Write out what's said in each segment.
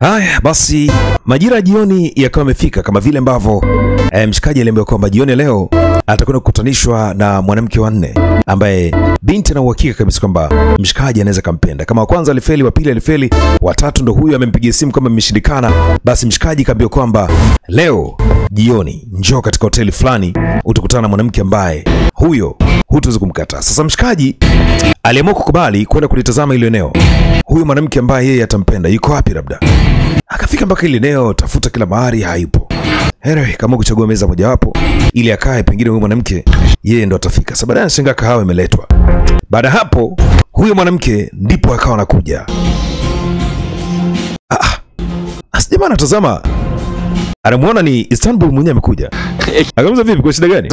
Haya basi, majira ya jioni yakawa yamefika, kama vile ambavyo mshikaji aliambiwa kwamba jioni leo atakwenda kukutanishwa na mwanamke wa 4 ambaye binti ana uhakika kabisa kwamba mshikaji anaweza kampenda. Kama wa kwanza alifeli, wa pili alifeli, wa tatu ndo huyu amempigia simu kama imeshindikana, basi mshikaji kaambiwa kwamba leo jioni njoo katika hoteli fulani utakutana na mwanamke ambaye huyo hutaweza kumkataa. Sasa mshikaji aliamua kukubali kwenda kulitazama ile eneo. Huyo mwanamke ambaye yeye atampenda yuko wapi labda? Akafika mpaka ile eneo, tafuta kila mahali, hayupo. Anyway, kama kuchagua meza mojawapo ili akae, pengine huyo mwanamke yeye ndo atafika. Sasa baadaye anashangaa kahawa imeletwa. Baada hapo huyo mwanamke ndipo akawa anakuja. Asijama anatazama, anamuona ni Istanbul mwenyewe amekuja. Akamuuliza vipi, kwa shida gani?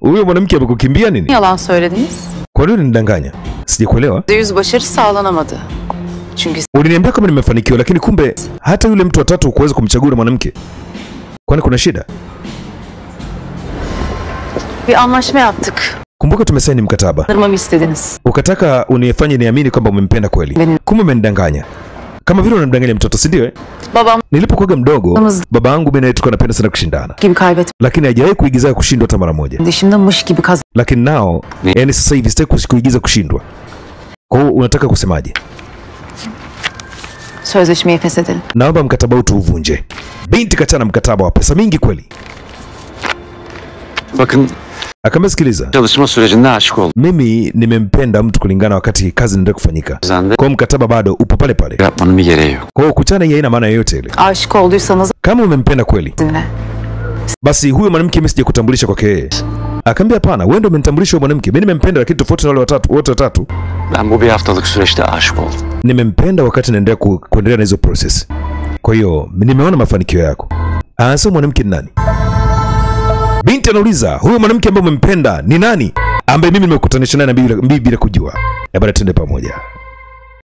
Huyo mwanamke amekukimbia nini? Yalan söylediniz. Kwa nini unanidanganya? Sijakuelewa. %100 başarı sağlanamadı. Çünkü uliniambia kama nimefanikiwa, lakini kumbe hata yule mtu wa tatu kuweza kumchagua mwanamke. Kwani kuna shida? bir anlaşma yaptık. Kumbuka tumesaini mkataba. Kırmamı istediniz. Ukataka unifanye niamini kwamba umempenda kweli. Kumbe umenidanganya. Kama vile unamdanganya mtoto, si ndio? Babam Nilipokuwa mdogo, baba yangu mimi tulikuwa tunapenda sana kushindana. Gibi kaybettim. Lakini hajawahi kuigiza kushindwa hata mara moja. Dişimde mış gibi kaz. Lakini nao, yani sasa hivi sitaki kuigiza kushindwa. Kwa hiyo unataka kusemaje? Sözleşmeyi feshedelim. Naomba mkataba huu uvunje. Binti kachana mkataba wa pesa mingi kweli. Bakın, akamesikiliza. Çalışma sürecinde aşık oldum. Mimi nimempenda mtu kulingana wakati kazi inaendelea kufanyika. Kwa mkataba bado upo pale pale. Yapmanın bir gereği yok. Kwa kuchana haina maana yoyote ile. Aşık olduysanız kama umempenda kweli, basi huyo mwanamke mimi sije kutambulisha kwake yeye. Akamwambia hapana, wewe ndio umenitambulisha mwanamke. Mimi nimempenda, lakini tofauti na wale wote watatu. Ben bu bir haftalık süreçte aşık oldum. Nimempenda wakati naendelea kuendelea na hizo process. Kwa hiyo nimeona mafanikio yako. Anasema mwanamke ni nani? Binti anauliza, huyo mwanamke ambaye umempenda ni nani? Ambaye mimi nimekutanisha naye na bibi bila kujua. Labda twende pamoja.